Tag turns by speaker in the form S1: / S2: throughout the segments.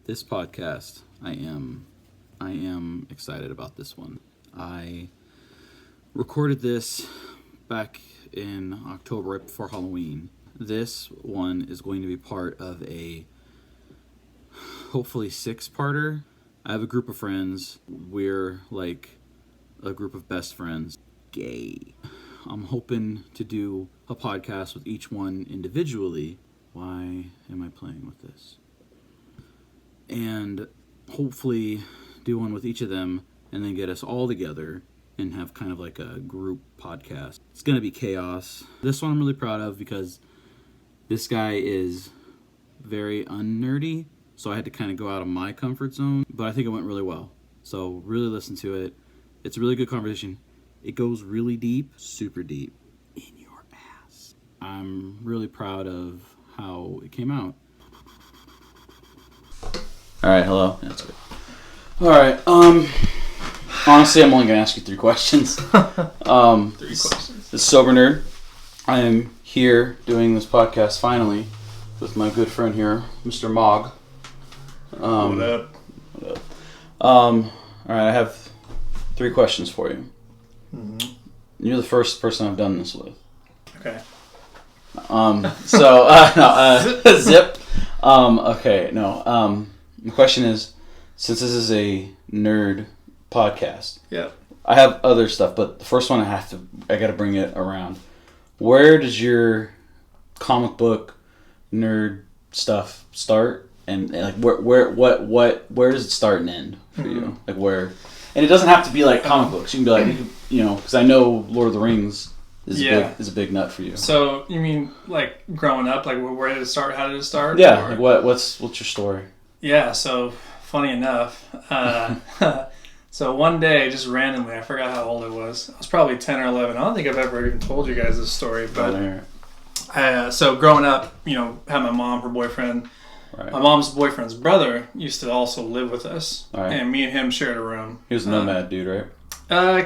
S1: This podcast, I am excited about this one. I recorded this back in October, right before Halloween. This one is going to be part of a hopefully 6-parter. I have a group of friends. We're like a group of best friends. Gay. I'm hoping to do a podcast with each one individually. Why am I playing with this? And hopefully do one with each of them and then get us all together and have kind of like a group podcast. It's going to be chaos. This one I'm really proud of because this guy is very unnerdy, so I had to kind of go out of my comfort zone, but I think it went really well. So really listen to it. It's a really good conversation. It goes really deep, super deep, in your ass. I'm really proud of how it came out. All right, hello. Yeah, that's good. All right. Honestly, I'm only gonna ask you 3 questions.
S2: 3 questions.
S1: The Sober Nerd. I am here doing this podcast finally with my good friend here, Mr. Mog.
S2: What up?
S1: What up? All right, I have 3 questions for you.
S2: Mm-hmm.
S1: You're the first person I've done this with.
S2: Okay.
S1: Zip. Okay, no. The question is, since this is a nerd podcast,
S2: yeah,
S1: I have other stuff, but the first one I got to bring it around. Where does your comic book nerd stuff start, and like where does it start and end for you? Like where, and it doesn't have to be like comic books. You can be like, because I know Lord of the Rings is a big nut for you.
S2: So you mean like growing up, like where did it start? How did it start?
S1: Yeah, like what's your story?
S2: Yeah, so funny enough, so one day, just randomly, I forgot how old I was. I was probably 10 or 11. I don't think I've ever even told you guys this story, but so growing up, had my mom, her boyfriend. Right. My mom's boyfriend's brother used to also live with us, right. And me and him shared a room.
S1: He was a nomad dude, right?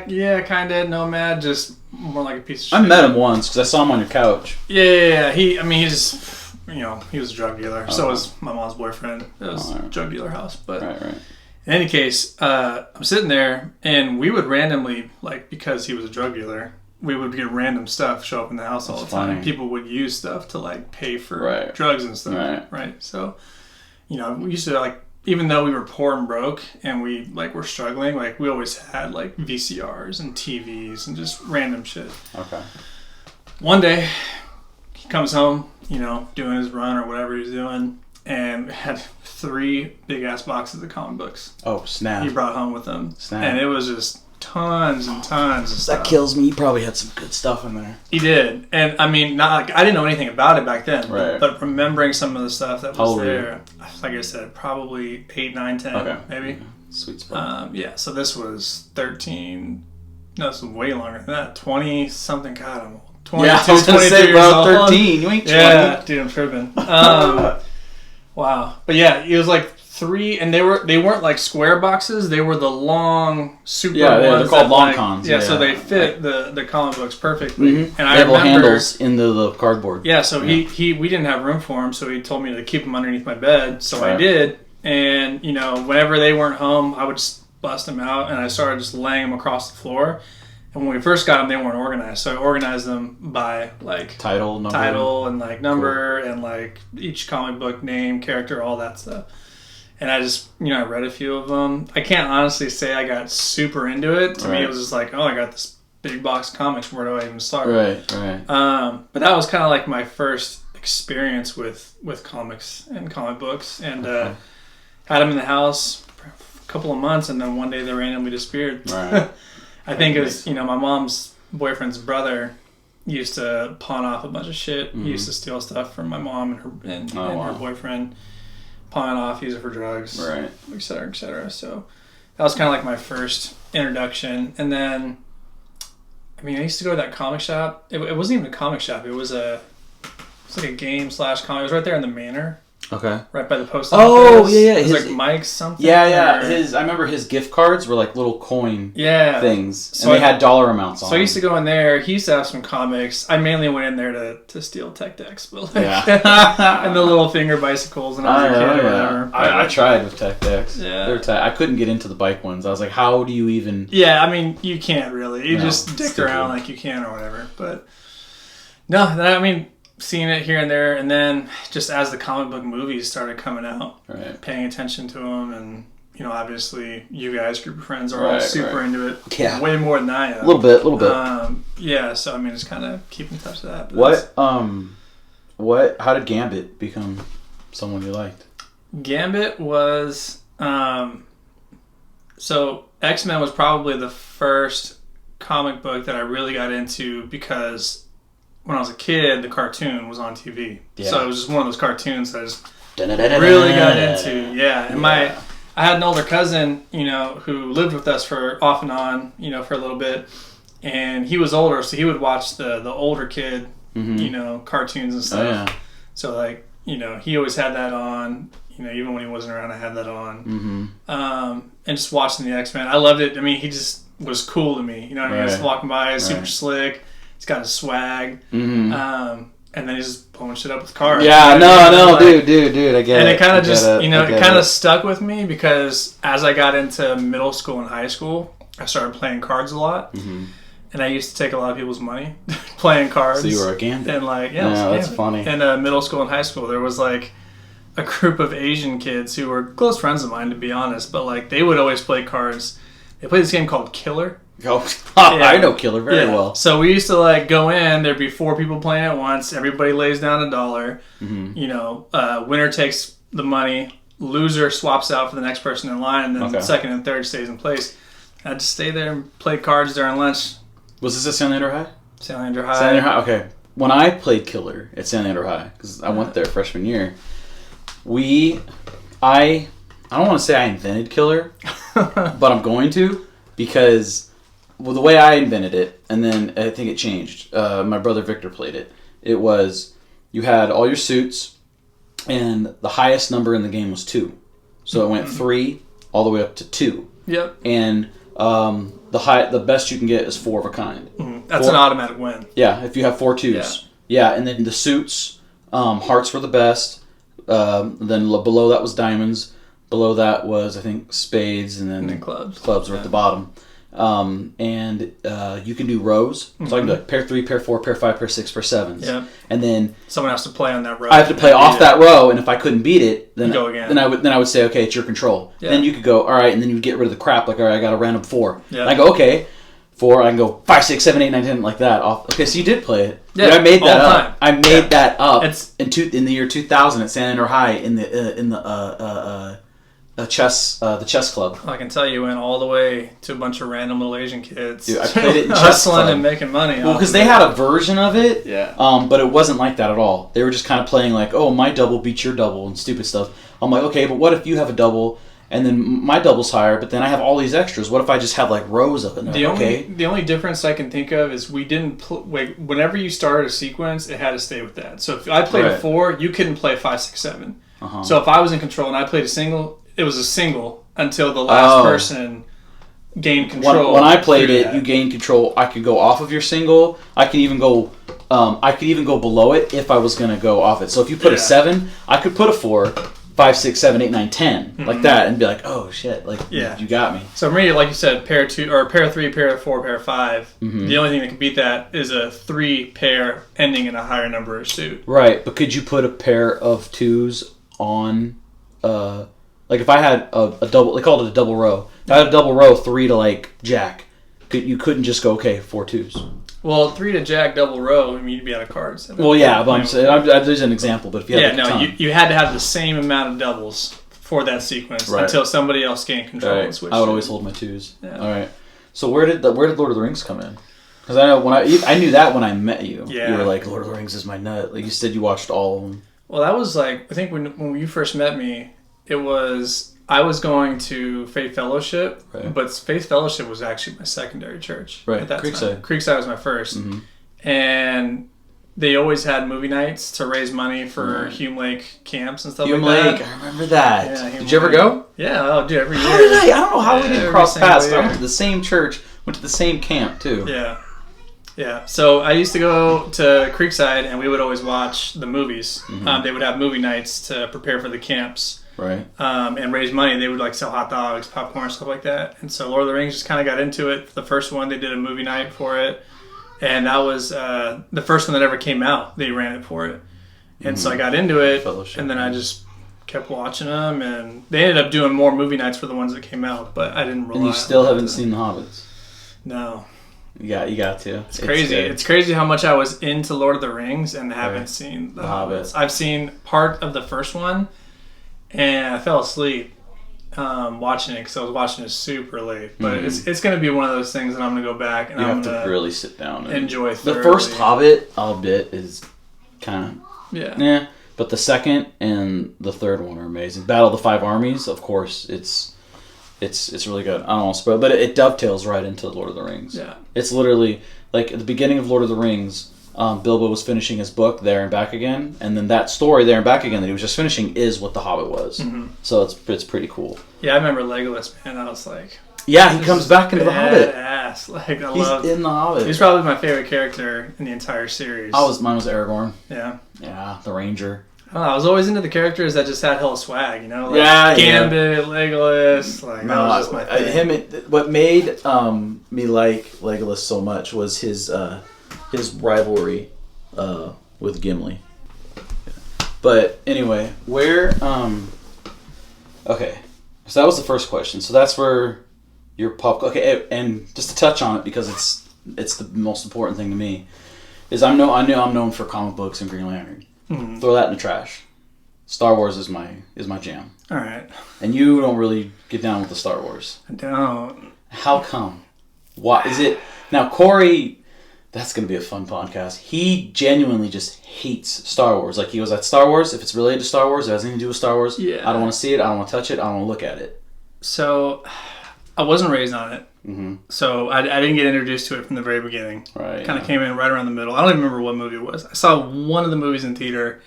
S2: Yeah, kind of nomad, just more like a piece of shit.
S1: I met him once because I saw him on your couch.
S2: Yeah. He just... he was a drug dealer. So was my mom's boyfriend. It was a drug dealer house. But
S1: right.
S2: In any case, I'm sitting there, and we would randomly, like, because he was a drug dealer, we would get random stuff show up in the house all the time.
S1: Funny.
S2: People would use stuff to, like, pay for drugs and stuff. Right. So, we used to, like, even though we were poor and broke, and we, like, were struggling, like, we always had, like, VCRs and TVs and just random shit.
S1: Okay.
S2: One day, he comes home, doing his run or whatever he's doing, and had 3 big-ass boxes of comic books.
S1: Oh, snap.
S2: He brought home with him.
S1: Snap.
S2: And it was just tons and tons of stuff.
S1: That kills me. He probably had some good stuff in there.
S2: He did. And, I mean, not like I didn't know anything about it back then.
S1: Right.
S2: But remembering some of the stuff that was there,
S1: you?
S2: like I said, probably 8, 9, 10, maybe.
S1: Yeah. Sweet spot.
S2: So this was 13... No, this was way longer than that. 20-something. God, I'm old. 22,
S1: yeah, I was going to say, bro, 13. You ain't 20.
S2: Yeah, dude, I'm tripping. Wow. But yeah, it was like 3, and they weren't like square boxes. They were the long, super ones.
S1: They're called long cons.
S2: Yeah, so they fit the comic books perfectly.
S1: Mm-hmm. And I remember handles in the cardboard.
S2: Yeah, so we didn't have room for them, so he told me to keep them underneath my bed. So I did, and whenever they weren't home, I would just bust them out, and I started just laying them across the floor. And when we first got them, they weren't organized. So I organized them by, like...
S1: Title,
S2: and, like, number, and, like, each comic book name, character, all that stuff. And I just, I read a few of them. I can't honestly say I got super into it. To me, it was just like, oh, I got this big box of comics. Where do I even start?
S1: Right.
S2: But that was kind of, like, my first experience with comics and comic books. And had them in the house for a couple of months, and then one day they randomly disappeared.
S1: Right.
S2: I think it was, my mom's boyfriend's brother used to pawn off a bunch of shit. Mm-hmm. He used to steal stuff from my mom and her boyfriend, pawn it off, use it for drugs,
S1: right,
S2: et cetera, et cetera. So that was kind of like my first introduction. And then, I used to go to that comic shop. It wasn't even a comic shop. It was like a game / comic. It was right there in the Manor.
S1: Okay.
S2: Right by the post office.
S1: Oh, yeah.
S2: It was like Mike's something.
S1: Yeah. I remember his gift cards were like little coin things. And they had dollar amounts on them.
S2: So I used to go in there. He used to have some comics. I mainly went in there to steal tech decks. But and the little finger bicycles when I was a kid or whatever.
S1: I tried with tech decks.
S2: Yeah.
S1: They were tight. I couldn't get into the bike ones. I was like, how do you even...
S2: Yeah, I mean, you can't really. You just dick around like you can or whatever. But no, I mean... Seeing it here and there, and then just as the comic book movies started coming out, paying attention to them, and obviously you guys, group of friends, are all super into it.
S1: Yeah,
S2: way more than I am.
S1: A little bit.
S2: Yeah, so I mean, just kind of keep in touch with that.
S1: How did Gambit become someone you liked?
S2: Gambit was so X-Men was probably the first comic book that I really got into because when I was a kid, the cartoon was on TV. Yeah. So it was just one of those cartoons that I just really got into. Yeah. And I had an older cousin, who lived with us for off and on, for a little bit. And he was older, so he would watch the older kid, cartoons and stuff. Oh, yeah. So, like, he always had that on. Even when he wasn't around, I had that on. And just watching the X-Men. I loved it. I mean, he just was cool to me. You know what I mean? Just walking by, super slick. He's got a swag, and then he's just blowing shit up with cars.
S1: Yeah, dude, I get it.
S2: And it kind of just, it kind of stuck with me because as I got into middle school and high school, I started playing cards a lot, and I used to take a lot of people's money playing cards.
S1: So you were a Gambit.
S2: And
S1: that's funny.
S2: In middle school and high school, there was like a group of Asian kids who were close friends of mine, to be honest, but like they would always play cards. They played this game called Killer.
S1: I know Killer very well.
S2: So we used to like go in. There'd be 4 people playing at once. Everybody lays down $1. Winner takes the money. Loser swaps out for the next person in line, and then second and third stays in place. I'd just stay there and play cards during lunch.
S1: Was this at San Leandro High?
S2: San Leandro High.
S1: Okay. When I played Killer at San Leandro High, because I went there freshman year, I don't want to say I invented Killer, but I'm going to because. Well, the way I invented it, and then I think it changed. My brother Victor played it. It was, you had all your suits, and the highest number in the game was 2. So it went 3 all the way up to 2. Yep. And the best you can get is 4 of a kind.
S2: That's an automatic win.
S1: Yeah, if you have 4 2s. Yeah, and then the suits, hearts were the best. Then below that was diamonds. Below that was, I think, spades, and then
S2: clubs.
S1: Clubs were at the bottom. And you can do rows. So I can do like pair 3, pair 4, pair 5, pair 6, pair 7s. Yeah. And then
S2: someone has to play on that row.
S1: I have to play off that row, and if I couldn't beat it, then
S2: go again.
S1: Then I would say, okay, it's your control. Yeah. Then you could go, all right, and then you get rid of the crap. Like, all right, I got a random 4. Yeah. And I go, okay, 4. I can go 5, 6, 7, 8, 9, 10, like that. Off. Okay, so you did play it. Yeah. Dude, I made that up. I made that up. In the year 2000 at San Andrew High in the chess club.
S2: I can tell you went all the way to a bunch of random little Asian kids.
S1: Dude, I played it in chess
S2: hustling and making money.
S1: Well, because they had a version of it, but it wasn't like that at all. They were just kind of playing like, oh, my double beats your double and stupid stuff. I'm like, okay, but what if you have a double and then my double's higher, but then I have all these extras? What if I just have like rows of it?
S2: The only difference I can think of is we didn't whenever you started a sequence, it had to stay with that. So if I played a 4, you couldn't play 5, 6, 7. So if I was in control and I played a single, it was a single until the last person gained control.
S1: When I played it, you gained control. I could go off of your single. I could even go below it if I was going to go off it. So if you put a 7, I could put a 4, 5, 6, 7, 8, 9, 10 like that, and be like, oh shit, like you got me.
S2: So for me, like you said, pair 2 or pair 3, pair 4, pair 5. The only thing that can beat that is a 3 pair ending in a higher number of suit.
S1: Right, but could you put a pair of 2s on? Like if I had a double, they called it a double row. If I had a double row, 3 to like jack, you couldn't just go 4 2s.
S2: Well, 3 to jack double row, I mean you'd be out of cards.
S1: Well, yeah, but I'm saying there's an example. But if you had
S2: you had to have the same amount of doubles for that sequence until somebody else gained control and switched.
S1: I would always hold my 2s. Yeah. All right. So where did Lord of the Rings come in? Because I know I knew that when I met you. Yeah. You were like, Lord of the Rings is my nut. Like you said, you watched all of them.
S2: Well, that was like I think when you first met me. It was, I was going to Faith Fellowship, but Faith Fellowship was actually my secondary church at that time. Creekside was my first. And they always had movie nights to raise money for Hume Lake camps and stuff
S1: Hume
S2: like that.
S1: Lake, I remember that.
S2: Yeah,
S1: did you ever go?
S2: Yeah, oh, dude, every year.
S1: How did I don't know how we didn't cross paths. I went to the same church, went to the same camp too.
S2: Yeah. Yeah. So I used to go to Creekside, and we would always watch the movies. They would have movie nights to prepare for the camps.
S1: Right.
S2: And raise money. They would like sell hot dogs, popcorn, stuff like that. And so Lord of the Rings just kind of got into it. The first one, they did a movie night for it. And that was the first one that ever came out. They ran it for it. And so I got into it.
S1: Fellowship.
S2: And then I just kept watching them. And they ended up doing more movie nights for the ones that came out. But I didn't rely on
S1: And you still haven't seen The Hobbits?
S2: No.
S1: You got to.
S2: It's crazy. It's crazy how much I was into Lord of the Rings and haven't seen The Hobbits. I've seen part of the first one. And I fell asleep watching it because I was watching it super late. But it's going to be one of those things that I'm going to go back and I'm going
S1: to really sit down and
S2: enjoy
S1: thoroughly. The first Hobbit, I'll admit, is kind of yeah. But the second and the third one are amazing. Battle of the Five Armies, of course, it's really good. I don't want to spoil, but it dovetails right into Lord of the Rings.
S2: Yeah, it's
S1: literally like at the beginning of Lord of the Rings. Bilbo was finishing his book There and Back Again, and then that story There and Back Again that he was just finishing is what The Hobbit was. So it's pretty cool.
S2: Yeah, I remember Legolas, man. I was like,
S1: yeah, he comes back into The Hobbit.
S2: Ass, like
S1: he's in The Hobbit.
S2: He's probably my favorite character in the entire series.
S1: Mine was Aragorn.
S2: Yeah,
S1: the Ranger.
S2: I don't know, I was always into the characters that just had hella swag, you know?
S1: Like
S2: Gambit, Legolas, like that was just my thing.
S1: What made me like Legolas so much was his rivalry with Gimli. But anyway, okay, so that was the first question. So that's where your pop. Okay, and just to touch on it because it's the most important thing to me is I'm known for comic books and Green Lantern. Throw that in the trash. Star Wars is my jam.
S2: All right.
S1: And you don't really get down with the Star Wars.
S2: I don't.
S1: How come? Why is it now, Corey? That's going to be a fun podcast. He genuinely just hates Star Wars. Like, he goes, that's Star Wars. If it's related to Star Wars, it has anything to do with Star Wars.
S2: Yeah.
S1: I don't want to see it. I don't want to touch it. I don't want to look at it.
S2: So, I wasn't raised on it. So, I didn't get introduced to it from the very beginning.
S1: Right.
S2: Kind of came in right around the middle. I don't even remember what movie it was. I saw one of the movies in theater.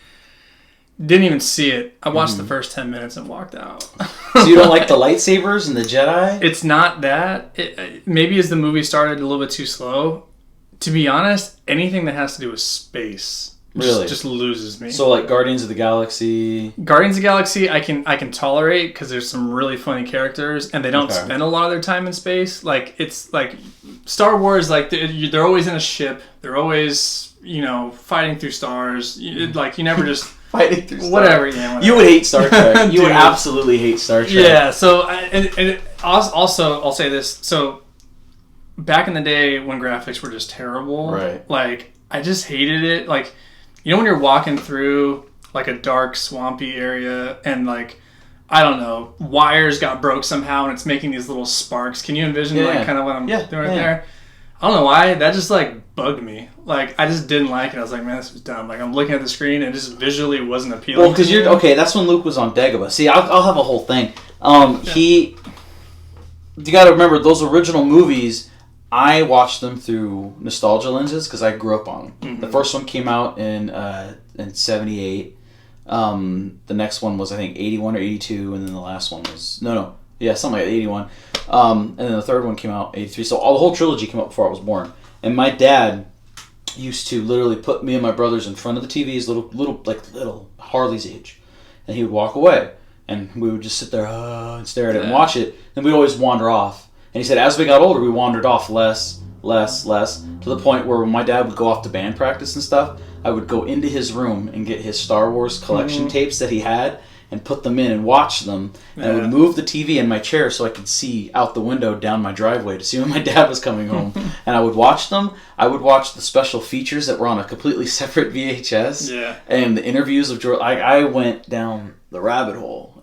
S2: Didn't even see it. I watched the first 10 minutes and walked out.
S1: So you don't like the lightsabers and the Jedi?
S2: It's not that. Maybe as the movie started a little bit too slow. To be honest, anything that has to do with space just loses me.
S1: So like Guardians of the Galaxy.
S2: Guardians of the Galaxy, I can tolerate because there's some really funny characters and they don't spend a lot of their time in space. Like it's like Star Wars, like they're always in a ship. They're always fighting through stars. Like you never just
S1: fighting through stars.
S2: Whatever. You
S1: would hate Star Trek. You would absolutely hate Star Trek.
S2: Yeah. So and also I'll say this. So back in the day when graphics were just terrible,
S1: right?
S2: Like I just hated it. Like when you're walking through like a dark swampy area and like I don't know, wires got broke somehow and it's making these little sparks. Can you envision kind of what I'm doing right there? I don't know why that just like bugged me. Like I just didn't like it. I was like, man, this was dumb. Like I'm looking at the screen and it just visually wasn't appealing.
S1: Well, because that's when Luke was on Dagobah. See, I'll have a whole thing. You got to remember those original movies. I watched them through nostalgia lenses because I grew up on them. The first one came out in 78. The next one was I think 81 or 82, and then the last one was something like 81. And then the third one came out 83. So the whole trilogy came out before I was born. And my dad used to literally put me and my brothers in front of the TVs, little Harley's age, and he would walk away, and we would just sit there and stare at it and watch it. And we'd always wander off. And he said, as we got older, we wandered off less, to the point where when my dad would go off to band practice and stuff, I would go into his room and get his Star Wars collection tapes that he had and put them in and watch them. And I would move the TV in my chair so I could see out the window down my driveway to see when my dad was coming home. And I would watch them. I would watch the special features that were on a completely separate VHS.
S2: Yeah.
S1: And the interviews of George. I went down the rabbit hole.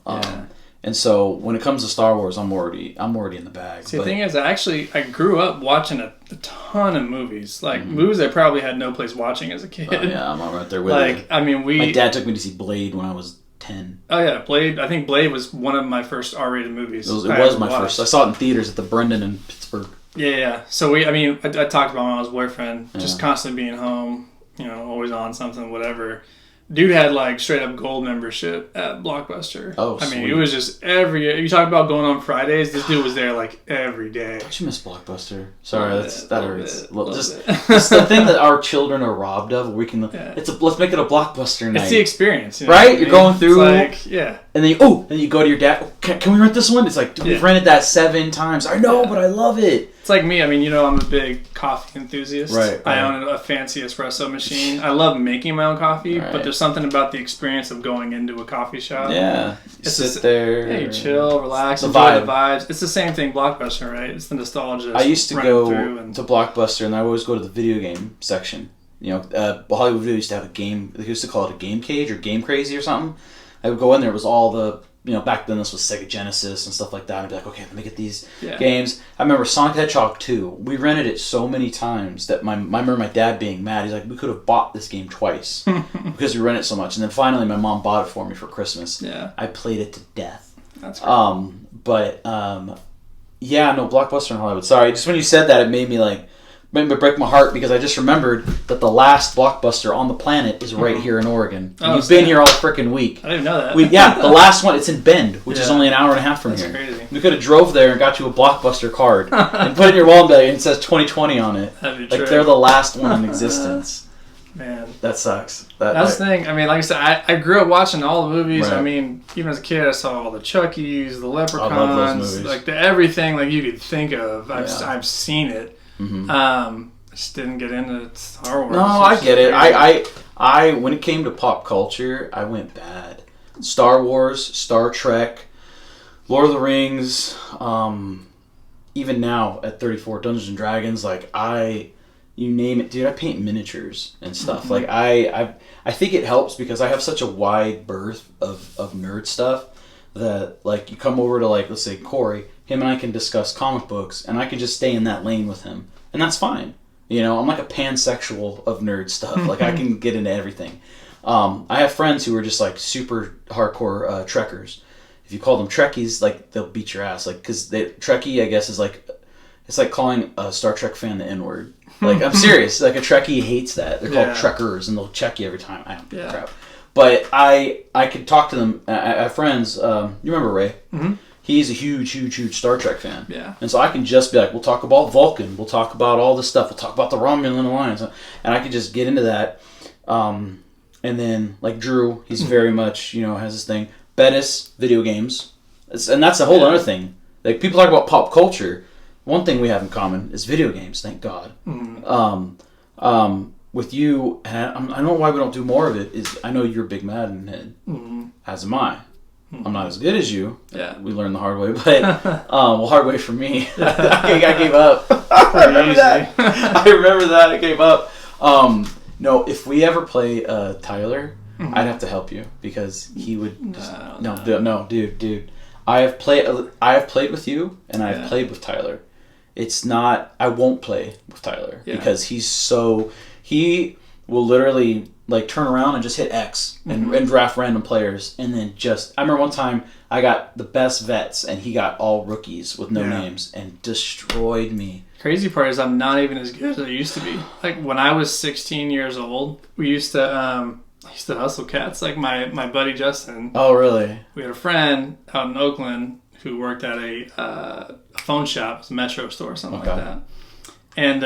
S1: And so when it comes to Star Wars, I'm already in the bag.
S2: See, the thing is, I grew up watching a ton of movies. Like, movies I probably had no place watching as a kid.
S1: Oh, yeah, I'm right there with you.
S2: Like, I mean,
S1: my dad took me to see Blade when I was 10.
S2: Oh, yeah, Blade. I think Blade was one of my first R-rated movies.
S1: It was my first. I saw it in theaters at the Brendan in Pittsburgh.
S2: Yeah. So I talked about my mom's boyfriend just constantly being home. always on something, whatever. Dude had like straight up gold membership at Blockbuster.
S1: Oh,
S2: I mean,
S1: sweet.
S2: it was just every. You talk about going on Fridays. This dude was there like every day.
S1: Don't you miss Blockbuster? Sorry, that hurts. Just
S2: it's
S1: the thing that our children are robbed of. We can.
S2: Yeah.
S1: Let's make it a Blockbuster night.
S2: It's the experience,
S1: right? You're going through.
S2: It's like, yeah.
S1: And then you go to your dad. Can we rent this one? It's like, dude, we've rented that 7 times. I know, but I love it.
S2: It's like me. I mean, I'm a big coffee enthusiast.
S1: Right.
S2: I own a fancy espresso machine. I love making my own coffee, but there's something about the experience of going into a coffee shop.
S1: Yeah. You sit there.
S2: Hey, chill, relax, enjoy the vibes. It's the same thing, Blockbuster, right? It's the nostalgia.
S1: I used to go to Blockbuster, and I always go to the video game section. Hollywood Video used to have a game. They used to call it a game cage or Game Crazy or something. I would go in there. It was all the back then this was Sega Genesis and stuff like that. I'd be like, okay, let me get these games. I remember Sonic the Hedgehog 2. We rented it so many times that I remember my dad being mad. He's like, we could have bought this game twice because we rented it so much. And then finally my mom bought it for me for Christmas.
S2: Yeah.
S1: I played it to death.
S2: That's great.
S1: Blockbuster in Hollywood. Sorry, just when you said that, it made me break my heart because I just remembered that the last Blockbuster on the planet is right here in Oregon. And you've been here all freaking week.
S2: I didn't know that.
S1: The last one, it's in Bend, which is only an hour and a half from here.
S2: That's crazy.
S1: We could have drove there and got you a Blockbuster card and put it in your wallet and it says 2020 on it.
S2: That'd be true.
S1: They're the last one in existence.
S2: Man.
S1: That sucks.
S2: That's the thing. I mean, like I said, I grew up watching all the movies.
S1: Right.
S2: I mean, even as a kid, I saw all the Chuckies, the Leprechauns,
S1: I love those movies.
S2: like everything like you could think of. I've seen it.
S1: Mm-hmm.
S2: I just didn't get into Star Wars.
S1: No, I get it. I when it came to pop culture, I went bad. Star Wars, Star Trek, Lord of the Rings, even now at 34, Dungeons and Dragons, you name it, dude, I paint miniatures and stuff.
S2: Mm-hmm.
S1: I think it helps because I have such a wide berth of nerd stuff that you come over to let's say Corey, him and I can discuss comic books and I can just stay in that lane with him. And that's fine. I'm like a pansexual of nerd stuff. I can get into everything. I have friends who are just super hardcore Trekkers. If you call them Trekkies, they'll beat your ass. Because Trekkie, I guess, is it's like calling a Star Trek fan the N-word. I'm serious. A Trekkie hates that. They're called Trekkers, and they'll check you every time. I don't give a crap. But I could talk to them. I have friends. You remember Ray?
S2: Mm-hmm.
S1: He's a huge Star Trek fan.
S2: Yeah.
S1: And so I can just be we'll talk about Vulcan. We'll talk about all this stuff. We'll talk about the Romulan Alliance. And I can just get into that. And then, Drew, he's very much, has this thing. Bettis, video games. And that's a whole other thing. People talk about pop culture. One thing we have in common is video games, thank God.
S2: Mm-hmm.
S1: With you, and I don't know why we don't do more of it, is I know you're a big Madden head.
S2: Mm-hmm.
S1: As am I. I'm not as good as you.
S2: Yeah.
S1: We learned the hard way, but hard way for me. I gave up. I remember that. I gave up. No, if we ever play Tyler, I'd have to help you because he would. Dude. I have played with you, and I have played with Tyler. It's not. I won't play with Tyler because he will literally turn around and just hit X and draft random players, and then I remember one time I got the best vets and he got all rookies with no names and destroyed me.
S2: Crazy part is I'm not even as good as I used to be. When I was 16 years old, we used to hustle cats. My buddy Justin.
S1: Oh, really?
S2: We had a friend out in Oakland who worked at a phone shop, it was a Metro store or something like that. And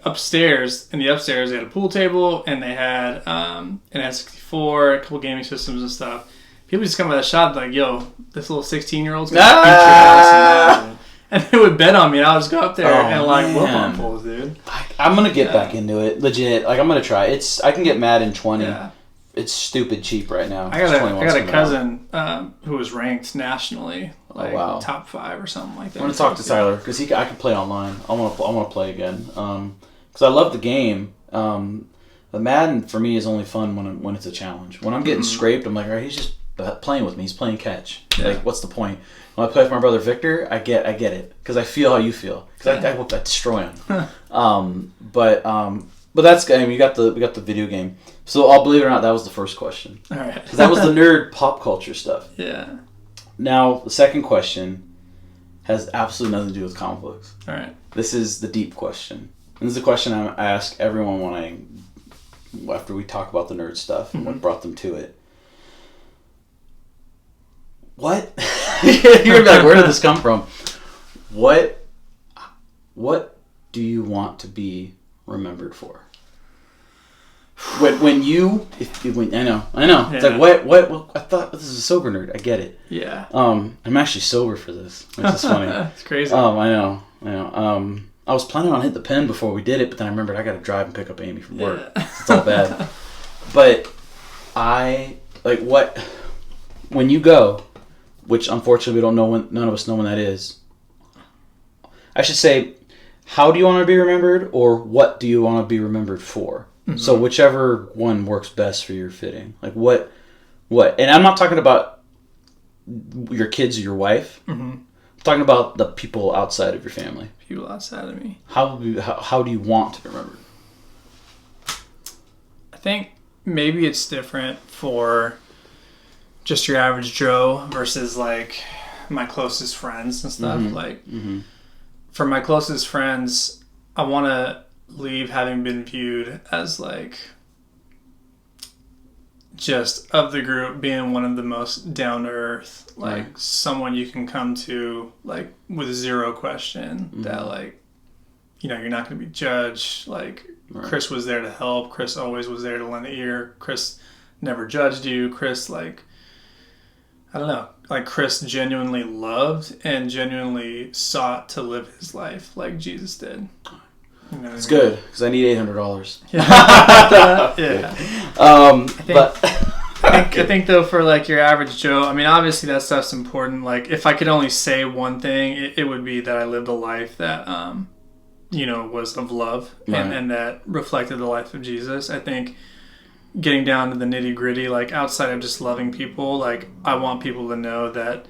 S2: upstairs, they had a pool table, and they had an N64, a couple gaming systems and stuff. People just come by the shop yo, this little 16-year-old's going to beat your ass. And they would bet on me, and I would just go up there and whoop on fools, dude.
S1: I'm going to get back into it, legit. I'm going to try. I can get mad in 20. Yeah. It's stupid cheap right now.
S2: I got a cousin who was ranked nationally, top 5 or something like that.
S1: I'm gonna talk to Tyler because I can play online. I want to play again because I love the game. The Madden for me is only fun when it's a challenge. When I'm getting scraped, I'm all right, he's just playing with me. He's playing catch. Yeah. What's the point? When I play with my brother Victor, I get it because I feel how you feel because I destroy him. But that's we got the video game. So I'll believe it or not, that was the first question.
S2: All right.
S1: Because that was the nerd pop culture stuff.
S2: Yeah.
S1: Now the second question has absolutely nothing to do with comic books.
S2: All right.
S1: This is the deep question. And this is a question I ask everyone when after we talk about the nerd stuff and what brought them to it. What? You're gonna be like, where did this come from? What do you want to be remembered for? When I know. Yeah. It's like what I thought this is a sober nerd. I get it.
S2: Yeah.
S1: I'm actually sober for this, which is funny.
S2: It's crazy.
S1: I know. I was planning on hitting the pen before we did it, but then I remembered I got to drive and pick up Amy from work. Yeah. It's all bad. But when you go, which unfortunately we don't know none of us know when that is. I should say, how do you want to be remembered, or what do you want to be remembered for? Mm-hmm. So whichever one works best for your fitting. Like what? And I'm not talking about your kids or your wife. Mm-hmm. I'm talking about the people outside of your family.
S2: People outside of me.
S1: How do you want to be remembered?
S2: I think maybe it's different for just your average Joe versus like my closest friends and stuff. Mm-hmm. Like for my closest friends, I want to leave having been viewed as like just of the group being one of the most down to earth, like someone you can come to like with zero question that like, you know, you're not going to be judged. Like Chris was there to help. Chris always was there to lend an ear. Chris never judged you. Chris, like, I don't know, like Chris genuinely loved and genuinely sought to live his life like Jesus did. You know,
S1: it's good because I need $800.
S2: Yeah. I think though for like your average Joe, I mean obviously that stuff's important. Like if I could only say one thing, it would be that I lived a life that you know was of love and that reflected the life of Jesus. I think getting down to the nitty gritty, like outside of just loving people, like I want people to know that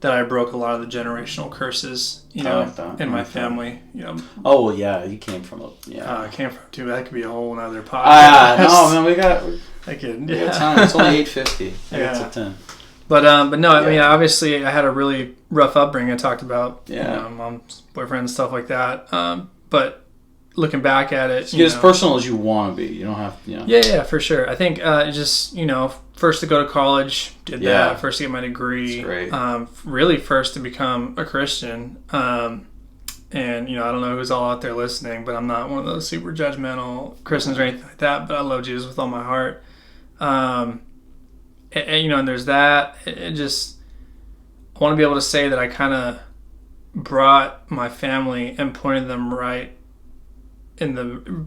S2: I broke a lot of the generational curses, you know, in my family, you know.
S1: Oh, well, yeah, you came from
S2: I came from too. That could be a whole other podcast.
S1: No, man, we got time. It's only 8:50.
S2: Yeah.
S1: It's 10.
S2: But no, I mean, obviously, I had a really rough upbringing. I talked about, you know, mom's boyfriend, stuff like that. But looking back at it,
S1: get as personal as you want to be. You don't have, you know.
S2: Yeah, for sure. I think just, you know, first to go to college, did that. First to get my degree.
S1: That's great.
S2: Really first to become a Christian. And, you know, I don't know who's all out there listening, but I'm not one of those super judgmental Christians or anything like that, but I love Jesus with all my heart. And you know, and there's that. It just, I want to be able to say that I kind of brought my family and pointed them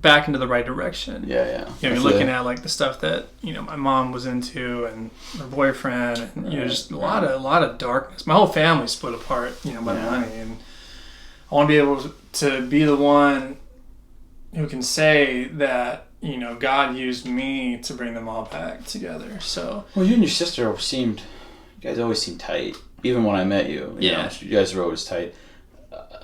S2: back into the right direction.
S1: Yeah.
S2: You know, you're looking at like the stuff that, you know, my mom was into and her boyfriend and you know, just a lot of darkness. My whole family split apart, you know, by money, and I want to be able to be the one who can say that, you know, God used me to bring them all back together. So
S1: well, you and your sister you guys always seemed tight. Even when I met you, you know, you guys were always tight.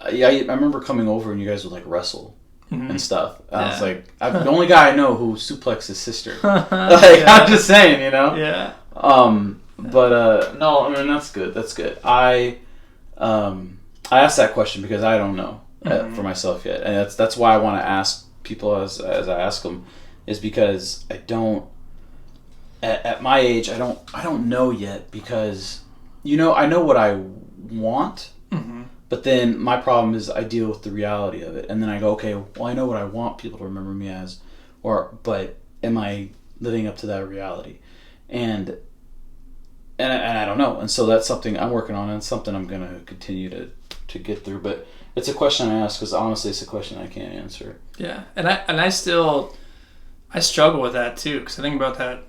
S1: I remember coming over and you guys would like wrestle. And stuff. I was like, I'm the only guy I know who suplexed his sister. I'm just saying, you know.
S2: Yeah.
S1: But no, I mean that's good. That's good. I asked that question because I don't know for myself yet, and that's why I want to ask people as I ask them, is because I don't. At my age, I don't know yet because, you know, I know what I want. But then my problem is I deal with the reality of it, and then I go, okay, well, I know what I want people to remember me as, but am I living up to that reality? And I don't know, and so that's something I'm working on, and it's something I'm gonna continue to get through. But it's a question I ask because honestly, it's a question I can't answer.
S2: Yeah, and I struggle with that too, because I think about that,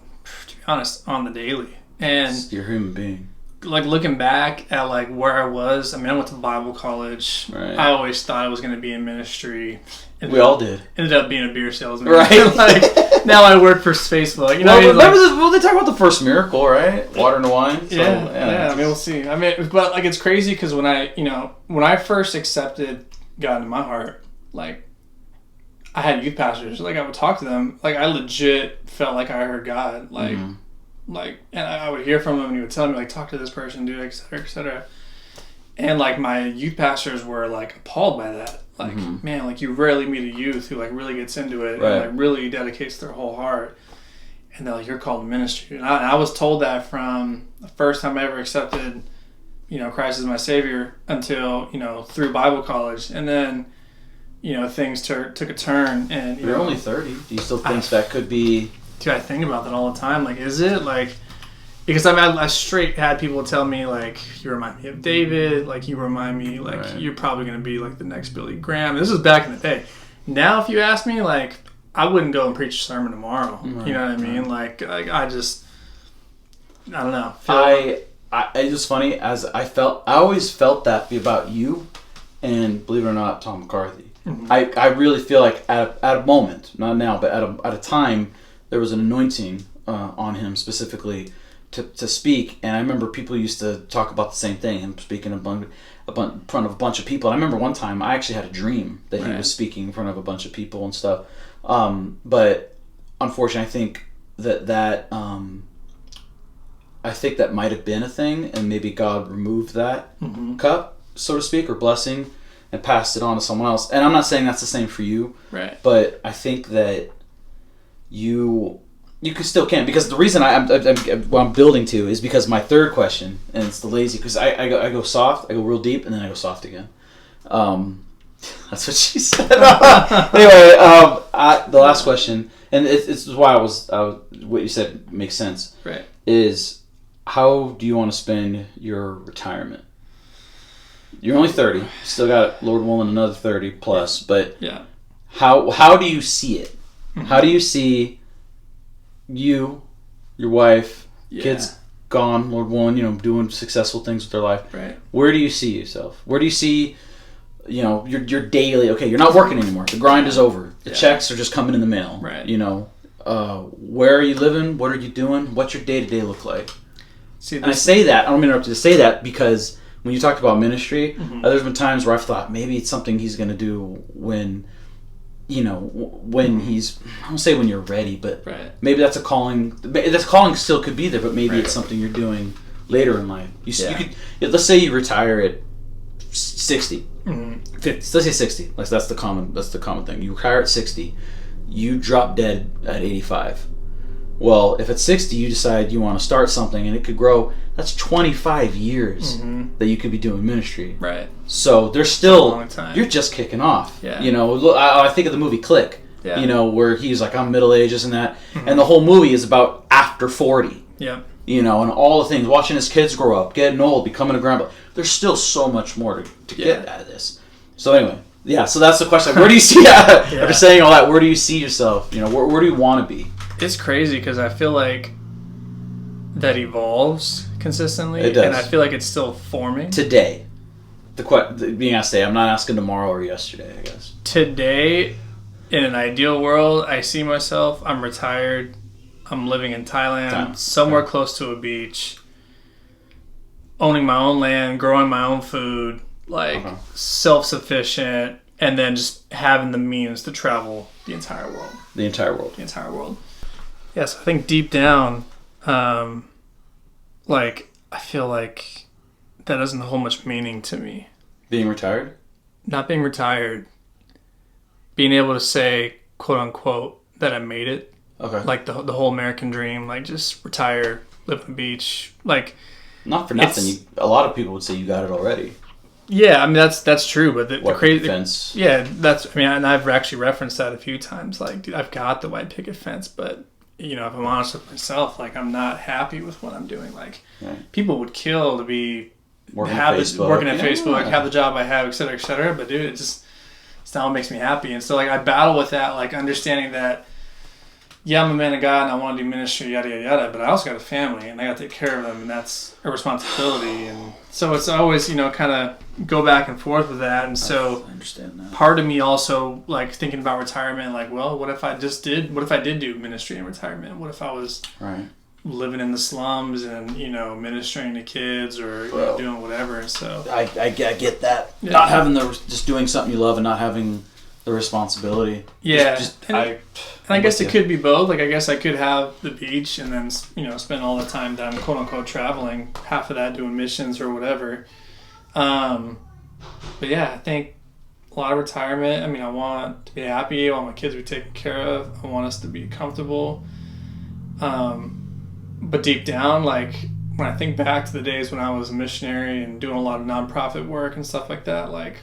S2: to be honest, on the daily. And
S1: you're a human being.
S2: Like looking back at like where I was, I mean, I went to Bible college. Right. I always thought I was going to be in ministry.
S1: We all did.
S2: Ended up being a beer salesman.
S1: Right.
S2: Like now I work for Facebook. You know,
S1: they talk about the first miracle, right? Water and wine. So,
S2: yeah. I mean, we'll see. I mean, but like it's crazy because when I first accepted God in my heart, like I had youth pastors. Like I would talk to them. Like I legit felt like I heard God. Like. Like, and I would hear from him and he would tell me, like, talk to this person, do it, et cetera, et cetera. And like my youth pastors were like appalled by that. Like, man, like you rarely meet a youth who like really gets into it and like really dedicates their whole heart. And they're like, you're called to ministry. And I was told that from the first time I ever accepted, Christ as my Savior until, through Bible college. And then, things took a turn. And
S1: you're only 30. Do you still think that could be...
S2: Dude, I think about that all the time. Like, is it? Like, because I straight had people tell me, like, you remind me of David. Like, you remind me, like, you're probably going to be, like, the next Billy Graham. This was back in the day. Now, if you ask me, like, I wouldn't go and preach a sermon tomorrow. Right. You know what I mean? Like I don't know.
S1: It's just funny, as I always felt that about you, and believe it or not, Tom McCarthy. Mm-hmm. I really feel like at a moment, not now, but at a time, there was an anointing on him specifically to speak. And I remember people used to talk about the same thing, him speaking in front of a bunch of people. And I remember one time I actually had a dream that he was speaking in front of a bunch of people and stuff. But unfortunately, I think that might have been a thing, and maybe God removed that cup, so to speak, or blessing, and passed it on to someone else. And I'm not saying that's the same for you,
S2: right?
S1: But I think that you still can, because the reason what I'm building to is because my third question, and it's the lazy, because I go soft, I go real deep, and then I go soft again. That's what she said. Anyway, the last question, and it's why what you said makes sense.
S2: Right.
S1: Is how do you want to spend your retirement? You're only 30. Still got, Lord willing, another 30 plus. But how do you see it? Mm-hmm. How do you see you, your wife, kids gone, Lord willing, doing successful things with their life?
S2: Right.
S1: Where do you see yourself? Where do you see, your daily? Okay, you're not working anymore. The grind is over. The checks are just coming in the mail.
S2: Right.
S1: Where are you living? What are you doing? What's your day-to-day look like?
S2: And
S1: I say that, I don't mean to interrupt you, to say that because when you talked about ministry, there's been times where I've thought maybe it's something he's going to do when he's, I don't say when you're ready, but maybe that's a calling. That calling still could be there, but maybe it's something you're doing later in life. You could, let's say you retire at 60, 50. Let's say 60. That's the common thing. You retire at 60, you drop dead at 85. Well, if at 60 you decide you want to start something and it could grow, that's 25 years that you could be doing ministry.
S2: Right.
S1: So there's still,
S2: a long time.
S1: You're just kicking off.
S2: Yeah.
S1: I think of the movie Click, where he's like, I'm middle ages and that. And the whole movie is about after 40.
S2: Yeah.
S1: And all the things, watching his kids grow up, getting old, becoming a grandpa. There's still so much more to get out of this. So anyway, so that's the question. Where do you see, after saying all that, where do you see yourself? Where do you want to be?
S2: It's crazy because I feel like that evolves consistently.
S1: It does.
S2: And I feel like it's still forming.
S1: Today. Being asked today, I'm not asking tomorrow or yesterday, I guess.
S2: Today, in an ideal world, I see myself, I'm retired, I'm living in Thailand, somewhere close to a beach, owning my own land, growing my own food, self-sufficient, and then just having the means to travel the entire world.
S1: The entire world.
S2: Yes, I think deep down, I feel like that doesn't hold much meaning to me.
S1: Being retired?
S2: Not being retired. Being able to say, quote unquote, that I made it.
S1: Okay.
S2: Like the whole American dream, like just retire, live on the beach. Like,
S1: not for nothing. A lot of people would say you got it already.
S2: Yeah, I mean that's true, but the crazy
S1: fence.
S2: And I've actually referenced that a few times. Like, dude, I've got the white picket fence, but if I'm honest with myself, like I'm not happy with what I'm doing. Like, people would kill to be working at Facebook, have the job I have, et cetera, et cetera. But dude, it's not what makes me happy. And so like I battle with that, like understanding that. Yeah, I'm a man of God and I want to do ministry, yada, yada, yada, but I also got a family and I got to take care of them, and that's a responsibility. And so it's always, kind of go back and forth with that. And so
S1: I understand that.
S2: Part of me also, like, thinking about retirement, like, well, what if I did do ministry in retirement? What if I was living in the slums and, ministering to kids or doing whatever? And so
S1: I get that. Yeah. Not having just doing something you love and not having the responsibility.
S2: Yeah. I guess it could be both. Like, I guess I could have the beach and then, spend all the time that I'm quote unquote traveling, half of that doing missions or whatever. But yeah, I think a lot of retirement. I mean, I want to be happy. I want my kids to be taken care of. I want us to be comfortable. But deep down, like when I think back to the days when I was a missionary and doing a lot of nonprofit work and stuff like that, like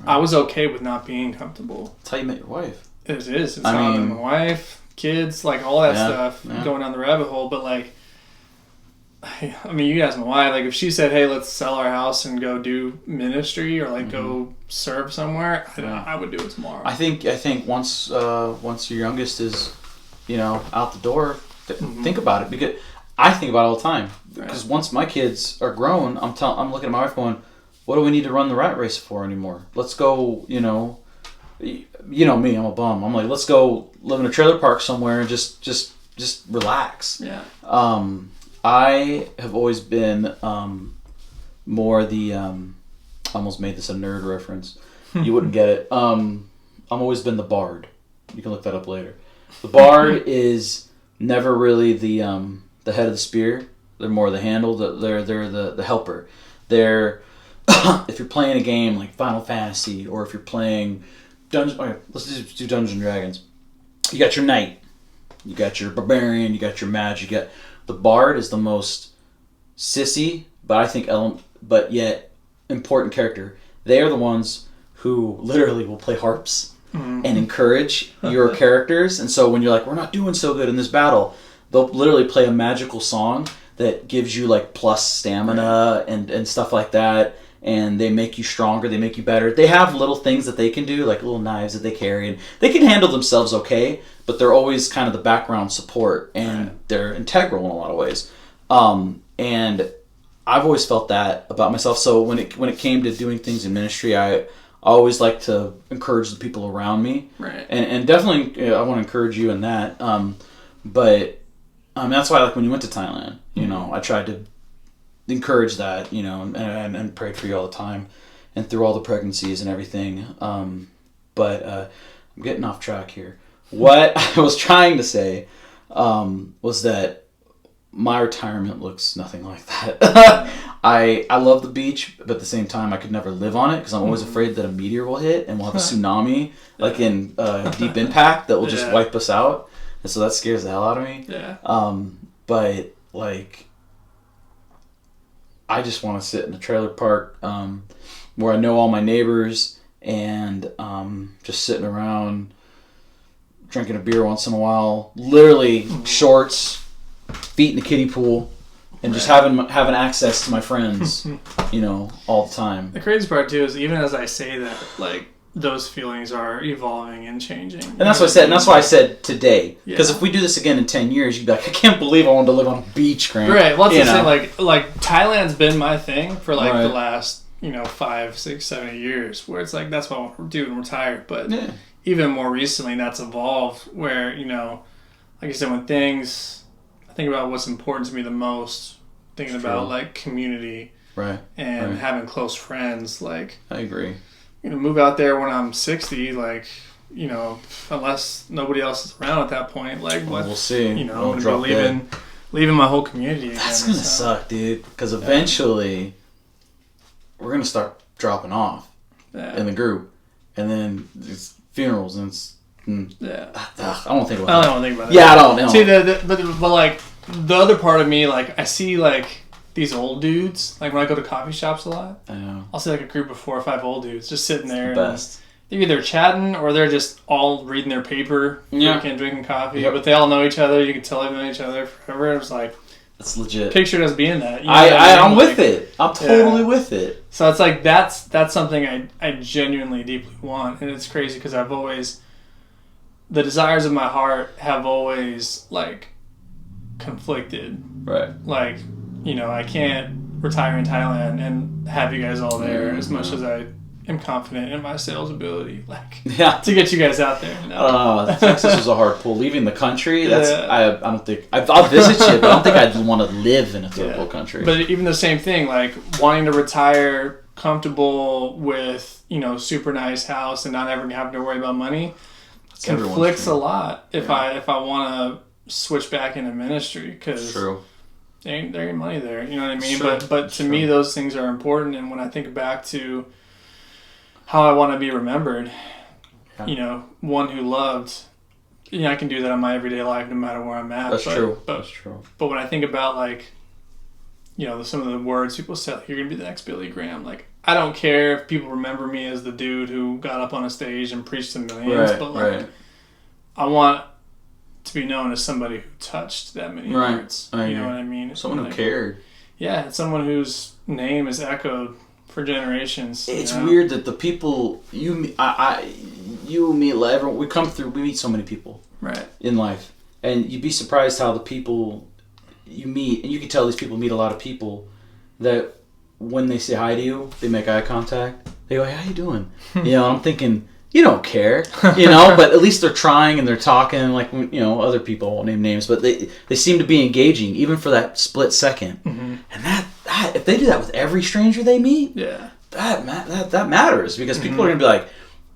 S2: I was okay with not being comfortable.
S1: That's how you met your wife.
S2: It is. It's how I met my wife, kids, like all that stuff, going down the rabbit hole. But like, I mean, you guys know why. Like, if she said, "Hey, let's sell our house and go do ministry or like go serve somewhere," I would do it tomorrow.
S1: I think once your youngest is, out the door, think about it, because I think about it all the time. Because once my kids are grown, I'm looking at my wife going, "What do we need to run the rat race for anymore? Let's go." Me, I'm a bum. I'm like, let's go live in a trailer park somewhere and just relax.
S2: Yeah.
S1: I have always been more the I almost made this a nerd reference. You wouldn't get it. I've always been the bard. You can look that up later. The bard is never really the head of the spear. They're more the handle. They're the helper. They're if you're playing a game like Final Fantasy, or if you're playing let's just do Dungeons and Dragons. You got your knight, you got your barbarian, you got your mage, you got the bard is the most sissy, but I think but yet important character. They are the ones who literally will play harps and encourage your characters. And so when you're like, we're not doing so good in this battle, they'll literally play a magical song that gives you like plus stamina and stuff like that. And they make you stronger, they make you better. They have little things that they can do, like little knives that they carry, and they can handle themselves okay, but they're always kind of the background support, and they're integral in a lot of ways. And I've always felt that about myself. So when it came to doing things in ministry, I always like to encourage the people around me,
S2: right?
S1: And definitely I want to encourage you in that. But that's why, like, when you went to Thailand, I tried to encourage that, and prayed for you all the time, and through all the pregnancies and everything. But I'm getting off track here. What I was trying to say was that my retirement looks nothing like that. I love the beach, but at the same time, I could never live on it because I'm always afraid that a meteor will hit and we'll have a tsunami, like in Deep Impact, that will just wipe us out. And so that scares the hell out of me.
S2: Yeah.
S1: But like, I just want to sit in a trailer park where I know all my neighbors, and just sitting around drinking a beer once in a while, literally shorts, feet in the kiddie pool, and just having access to my friends, all the time.
S2: The crazy part too is, even as I say that, like, those feelings are evolving and changing.
S1: And that's what I said. And that's why I said today. Because if we do this again in 10 years, you'd be like, I can't believe I wanted to live on a beach, Grant.
S2: Right. Well, that's the thing. Like Thailand's been my thing for like the last, 5, 6, 7 years, where it's like, that's what I want to do and retire. But even more recently, that's evolved where, like I said, when I think about what's important to me the most, thinking about like community and having close friends. Like,
S1: I agree.
S2: Move out there when I'm 60, like, unless nobody else is around at that point, like, what?
S1: We'll see.
S2: I'm going to be leaving my whole community again.
S1: That's going to suck, dude, because eventually we're going to start dropping off in the group, and then it's funerals, and it's, I don't think about that.
S2: I don't think about that.
S1: Yeah, I don't know.
S2: See, but like, the other part of me, like, I see, like, these old dudes, like when I go to coffee shops a lot,
S1: I know.
S2: I'll see like a group of 4 or 5 old dudes just sitting there.
S1: The best.
S2: They're either chatting or they're just all reading their paper, drinking coffee.
S1: Yep.
S2: But they all know each other. You can tell they've known each other forever. It was like,
S1: that's legit.
S2: Pictured us being that.
S1: I'm with it. I'm totally with it.
S2: So it's like that's something I genuinely deeply want, and it's crazy because I've always, the desires of my heart have always like conflicted.
S1: Right.
S2: Like, I can't retire in Thailand and have you guys all there as much as I am confident in my sales ability, like, to get you guys out there.
S1: Texas was a hard pull. Leaving the country, I don't think, I'll visit you, but I don't think I'd want to live in a third world country.
S2: But even the same thing, like, wanting to retire comfortable with, super nice house and not ever having to worry about money, conflicts a lot if I want to switch back into ministry, because there ain't money there. You know what I mean?
S1: Sure.
S2: But to me, those things are important. And when I think back to how I want to be remembered, one who loved. I can do that in my everyday life no matter where I'm at.
S1: That's true. That's true.
S2: But when I think about some of the words people say, like, you're gonna be the next Billy Graham. Like, I don't care if people remember me as the dude who got up on a stage and preached to millions, but I want to be known as somebody who touched that many hearts. You know what I mean?
S1: Someone who cared.
S2: Yeah, it's someone whose name is echoed for generations.
S1: It's weird that the people you and me, everyone, we meet so many people in life, and you'd be surprised how the people you meet, and you can tell these people meet a lot of people that when they say hi to you, they make eye contact. They go, "Hey, how you doing?" I'm thinking, you don't care, but at least they're trying and they're talking, like, other people, I won't name names, but they seem to be engaging even for that split second. Mm-hmm. And that if they do that with every stranger they meet, that matters, because people are gonna be like,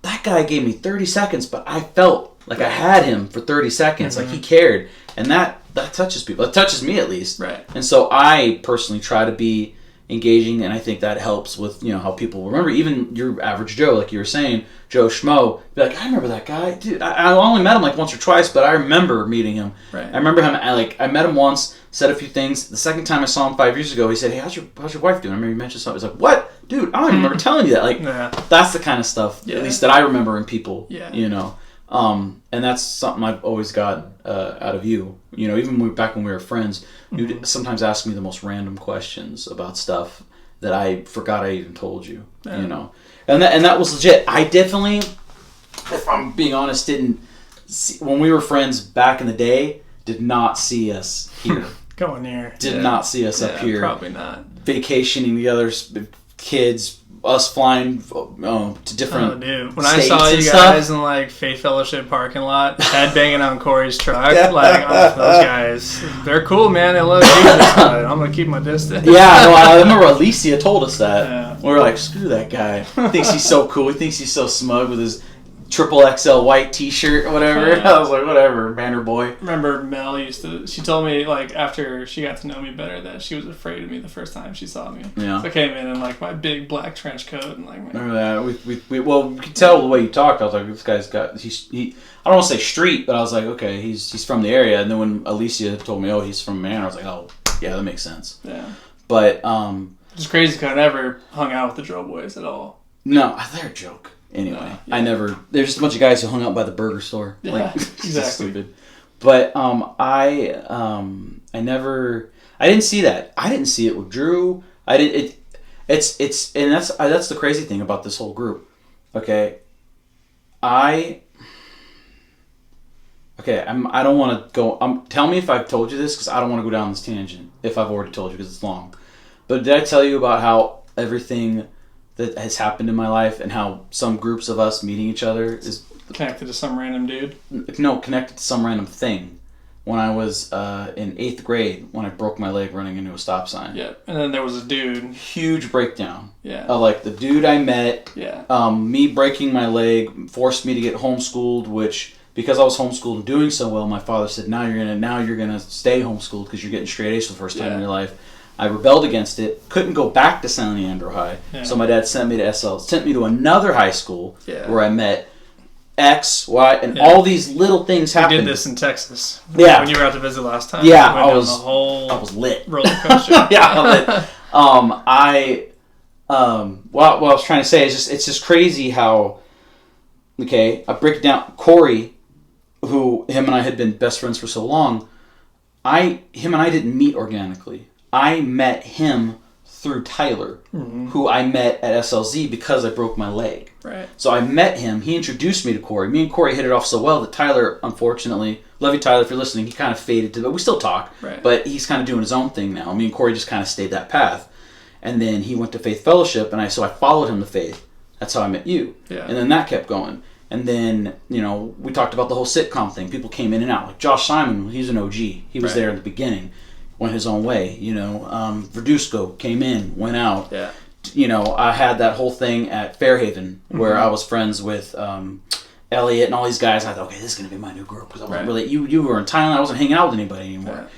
S1: that guy gave me 30 seconds, but I felt like I had him for 30 seconds, like he cared, and that touches people. It touches me, at least.
S2: Right.
S1: And so I personally try to be engaging, and I think that helps with how people remember. Even your average Joe, like you were saying, Joe Schmo, be like, I remember that guy, dude. I only met him like once or twice, but I remember meeting him.
S2: Right.
S1: I remember him. I met him once, said a few things. The second time I saw him 5 years ago, he said, "Hey, how's your wife doing?" I remember you mentioned something. He's like, "What, dude? I don't even remember telling you that." Like, that's the kind of stuff, at least that I remember in people.
S2: Yeah.
S1: And that's something I've always got out of you. Even back when we were friends, you'd sometimes ask me the most random questions about stuff that I forgot I even told you. And that was legit. I definitely, if I'm being honest, didn't see, when we were friends back in the day, did not see us here.
S2: Going here.
S1: Did not see us up here.
S2: Probably not.
S1: Vacationing together, kids. Us flying to different
S2: dude. When I saw you guys in like Faith Fellowship parking lot, head banging on Corey's truck, those guys, they're cool, man. They love Jesus, but I'm gonna keep my distance.
S1: I remember Alicia told us that. Yeah. We were like, screw that guy. He thinks he's so cool. He thinks he's so smug with his XXL white T-shirt or whatever. I was like, whatever, banner boy.
S2: Remember Mel she told me, like, after she got to know me better, that she was afraid of me the first time she saw me.
S1: Yeah.
S2: So I came in like my big black trench coat and like.
S1: Remember that? We could tell the way you talked. I was like, this guy's got he. I don't want to say street, but I was like, okay, he's from the area. And then when Alicia told me, oh, he's from Manor, I was like, oh, yeah, that makes sense.
S2: Yeah.
S1: But
S2: it's crazy because I never hung out with the Drill Boys at all.
S1: No, they're a joke. Anyway, there's just a bunch of guys who hung out by the burger store.
S2: Yeah, exactly.
S1: Stupid. But I didn't see that. I didn't see it with Drew. It's and that's the crazy thing about this whole group. Okay. I don't want to go. Tell me if I've told you this, because I don't want to go down this tangent if I've already told you, because it's long. But did I tell you about how everything that has happened in my life and how some groups of us meeting each other is
S2: connected to some random dude?
S1: No, connected to some random thing. When I was in 8th grade, when I broke my leg running into a stop sign.
S2: Yeah, and then there was a dude.
S1: Huge breakdown.
S2: Yeah.
S1: Like the dude I met.
S2: Yeah.
S1: Me breaking my leg forced me to get homeschooled, which, because I was homeschooled and doing so well, my father said, now you're gonna stay homeschooled because you're getting straight A's for the first time in your life. I rebelled against it. Couldn't go back to San Leandro High, so my dad sent me to another high school where I met X, Y, and all these little things happened.
S2: You did this in Texas.
S1: Yeah.
S2: When you were out to visit last time.
S1: Yeah, I was lit.
S2: Roller coaster.
S1: Yeah, I lit. What I was trying to say is it's just crazy how, I break it down. Corey, him and I had been best friends for so long, him and I didn't meet organically. I met him through Tyler, who I met at SLZ because I broke my leg.
S2: Right.
S1: So I met him. He introduced me to Corey. Me and Corey hit it off so well that Tyler, unfortunately, love you, Tyler, if you're listening, he kind of faded to, but we still talk.
S2: Right.
S1: But he's kind of doing his own thing now. Me and Corey just kind of stayed that path. And then he went to Faith Fellowship, and so I followed him to Faith. That's how I met you.
S2: Yeah.
S1: And then that kept going. And then, we talked about the whole sitcom thing. People came in and out. Like Josh Simon, he's an OG. He was there in the beginning. Went his own way, Verduzco came in, went out.
S2: Yeah.
S1: I had that whole thing at Fairhaven where I was friends with Elliot and all these guys. And I thought, okay, this is going to be my new group, because I wasn't really, you were in Thailand, I wasn't hanging out with anybody anymore.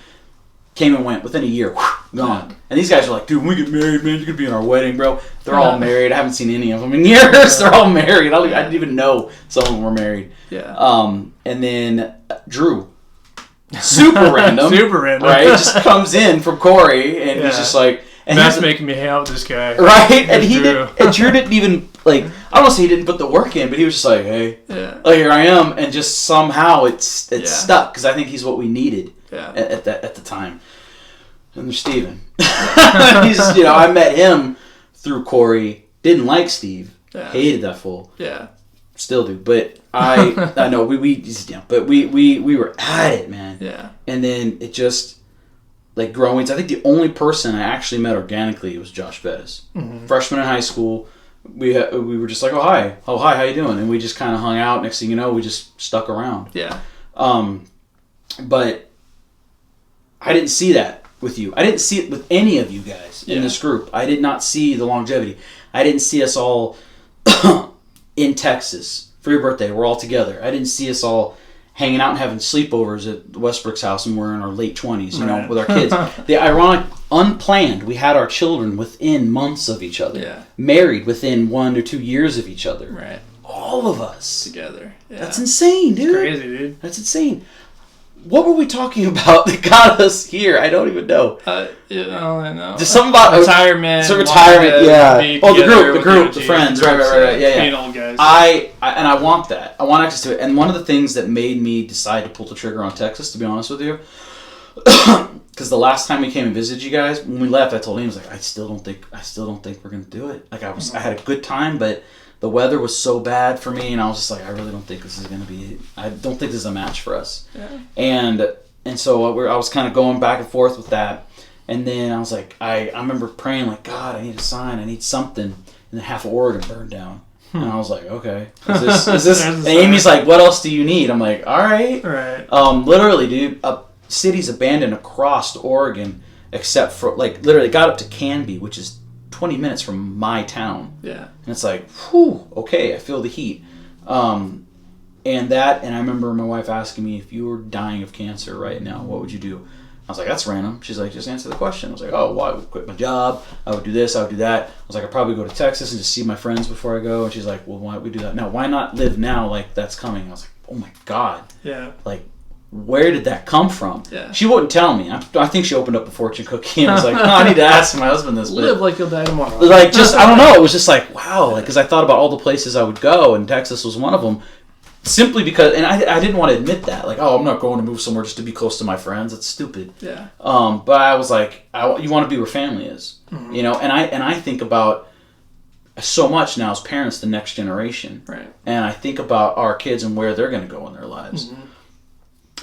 S1: came and went within a year. Gone. Yeah. And these guys are like, dude, when we get married, man, you're going to be in our wedding, bro. They're all married. I haven't seen any of them in years. They're all married. I didn't even know some of them were married.
S2: Yeah.
S1: And then Drew. Super random.
S2: Super random.
S1: Right? Just comes in from Corey, and he's just like...
S2: And that's making me hang out with this guy.
S1: Right? And Drew didn't even, like... I don't want to say he didn't put the work in, but he was just like, hey, here I am. And just somehow it's stuck, because I think he's what we needed at the time. And there's Steven. He's, I met him through Corey. Didn't like Steve. Yeah. Hated that fool.
S2: Yeah.
S1: Still do. But I know but we were at it, man.
S2: Yeah.
S1: And then it just, like, growing. I think the only person I actually met organically was Josh Bettis. Mm-hmm. Freshman in high school. We were just like, oh hi, how you doing? And we just kind of hung out. Next thing you know, we just stuck around.
S2: Yeah.
S1: But I didn't see that with you. I didn't see it with any of you guys in this group. I did not see the longevity. I didn't see us all in Texas for your birthday. We're all together. I didn't see us all hanging out and having sleepovers at Westbrook's house, and we're in our late 20s, with our kids. The ironic, unplanned, we had our children within months of each other.
S2: Yeah. Married
S1: within 1 or 2 years of each other.
S2: Right.
S1: All of us.
S2: Together. Yeah.
S1: That's insane, dude.
S2: It's crazy, dude.
S1: That's insane. What were we talking about that got us here? I don't even know.
S2: I know.
S1: Just something about
S2: retirement.
S1: Some retirement, yeah. Oh, the group, the friends, right. Yeah.
S2: Being old guys.
S1: I want that. I want access to it. And one of the things that made me decide to pull the trigger on Texas, to be honest with you, because the last time we came and visited you guys, when we left, I told him, I was like, I still don't think we're gonna do it. Like I had a good time, but the weather was so bad for me, and I was just like, I really don't think this is gonna be. I don't think this is a match for us.
S2: Yeah.
S1: And so I was kind of going back and forth with that, and then I was like, I remember praying like, God, I need a sign, I need something, and then half of Oregon burned down, and I was like, okay, is this? And Amy's like, what else do you need? I'm like, all right.
S2: Right.
S1: Literally, dude, cities abandoned across Oregon, except for literally got up to Canby, which is 20 minutes from my town. Yeah. And it's like, whew, okay, I feel the heat. And I remember my wife asking me, if you were dying of cancer right now, what would you do? I was like, that's random. She's like, just answer the question. I was like, oh, well, I would quit my job. I would do this. I would do that. I was like, I'd probably go to Texas and just see my friends before I go. And she's like, well, why don't we do that now? Why not live now like that's coming? I was like, oh my God.
S2: Yeah.
S1: Like, where did that come from?
S2: Yeah.
S1: She wouldn't tell me. I think she opened up a fortune cookie and was like, I need to ask my husband this.
S2: Live like you'll die tomorrow.
S1: Like, just, I don't know. It was just like, wow. Because I thought about all the places I would go, and Texas was one of them. Simply because, and I didn't want to admit that. Like, oh, I'm not going to move somewhere just to be close to my friends. That's stupid.
S2: Yeah.
S1: But I was like, you want to be where family is. Mm-hmm. And I think about so much now as parents, the next generation.
S2: Right.
S1: And I think about our kids and where they're going to go in their lives.
S2: Mm-hmm.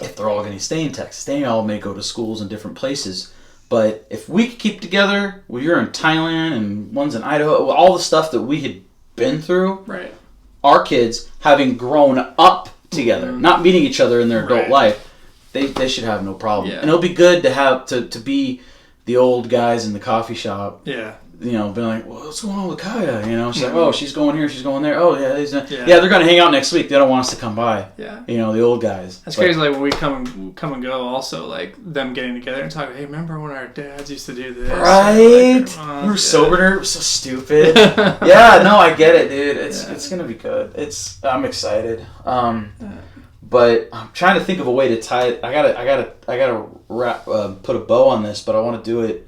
S1: If they're all going to stay in Texas, they all may go to schools in different places. But if we could keep together, well, you're in Thailand and one's in Idaho, all the stuff that we had been through,
S2: right?
S1: Our kids, having grown up together, not meeting each other in their adult life, they should have no problem. Yeah. And it'll be good to have to be the old guys in the coffee shop.
S2: Yeah.
S1: Being like, well, what's going on with Kaya? She's like, oh, she's going here, she's going there. Oh, yeah, they're going to hang out next week. They don't want us to come by.
S2: Yeah.
S1: The old guys.
S2: That's crazy. Like when we come and go, also like them getting together and talking. Hey, remember when our dads used to do this?
S1: Right. We were sober. It was so stupid. Yeah. No, I get it, dude. It's gonna be good. I'm excited. But I'm trying to think of a way to tie it. I gotta wrap, put a bow on this, but I want to do it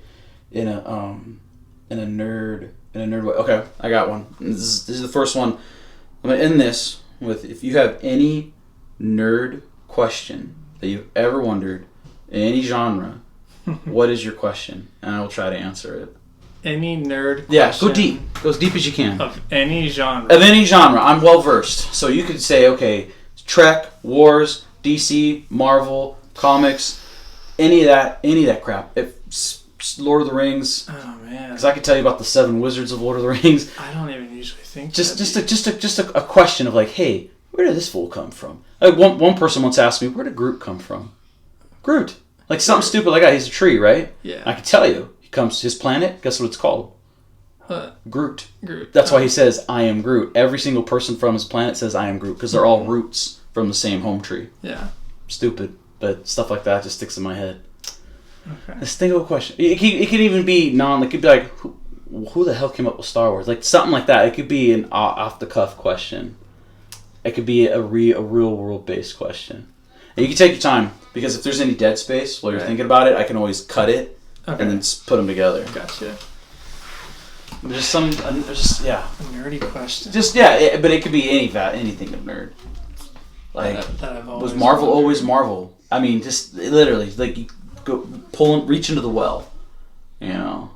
S1: in a nerd way. Okay, I got one. This is the first one. I'm gonna end this with, if you have any nerd question that you've ever wondered in any genre, what is your question? And I will try to answer it.
S2: Any nerd question?
S1: Yeah, go deep. Go as deep as you can.
S2: Of any genre.
S1: Of any genre. I'm well versed. So you could say, okay, Trek, Wars, DC, Marvel, comics, any of that crap. Lord of the Rings.
S2: Oh man!
S1: Because I could tell you about the 7 wizards of Lord of the Rings.
S2: I don't even usually think.
S1: Just a question of like, hey, where did this fool come from? Like one person once asked me, where did Groot come from? Groot, like something stupid like that. He's a tree, right?
S2: Yeah.
S1: I can tell you, his planet. Guess what it's called?
S2: What?
S1: Groot. That's why he says, I am Groot. Every single person from his planet says, I am Groot, because they're all roots from the same home tree.
S2: Yeah.
S1: Stupid, but stuff like that just sticks in my head.
S2: Okay.
S1: Let's think of a question. It could even be it could be like, who the hell came up with Star Wars? Like something like that. It could be an off the cuff question. It could be a real world based question. And you can take your time because if there's any dead space while you're thinking about it, I can always cut it and then put them together.
S2: Gotcha.
S1: There's a
S2: nerdy question.
S1: But it could be anything of nerd. Like
S2: that I've always
S1: was Marvel wondered. Always Marvel? I mean, just literally like you go reach into the well. You know,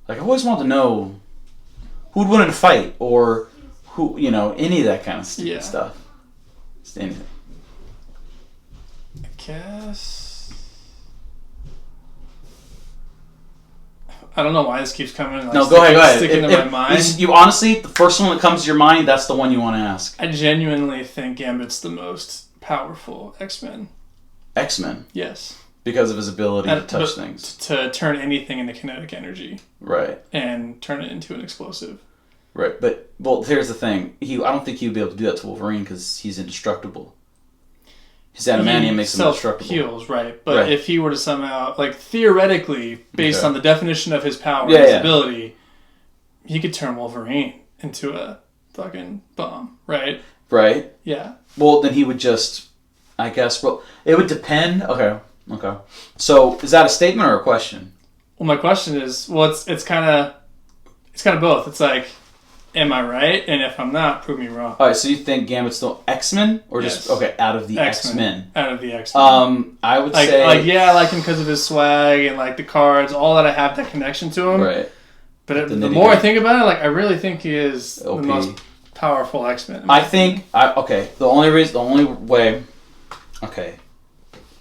S1: like I always wanted to know who'd win in a fight or who, any of that kind of stuff. Just anything.
S2: I guess. I don't know why this keeps coming.
S1: No, go ahead.
S2: Sticking to my mind.
S1: You honestly, the first one that comes to your mind, that's the one you want to ask.
S2: I genuinely think Gambit's the most powerful X-Men.
S1: X-Men?
S2: Yes.
S1: Because of his ability to touch things.
S2: To turn anything into kinetic energy.
S1: Right.
S2: And turn it into an explosive.
S1: Right, but here's the thing. I don't think he'd be able to do that to Wolverine because he's indestructible. His adamantium makes him indestructible.
S2: Heals, right? But if he were to somehow, theoretically, based on the definition of his power and his ability, he could turn Wolverine into a fucking bomb, right?
S1: Right.
S2: Yeah.
S1: Well, then he would just, I guess. Well, it would depend. Okay. So, is that a statement or a question?
S2: Well, my question is, it's kind of both. It's like, am I right? And if I'm not, prove me wrong.
S1: All right, so you think Gambit's still X-Men? Or just, out of the X-Men?
S2: Out of the X-Men.
S1: I would say...
S2: I like him because of his swag and, the cards, all that I have that connection to him.
S1: Right.
S2: But the more I think about it, I really think he is OP. The most powerful X-Men.
S1: The only way... Okay.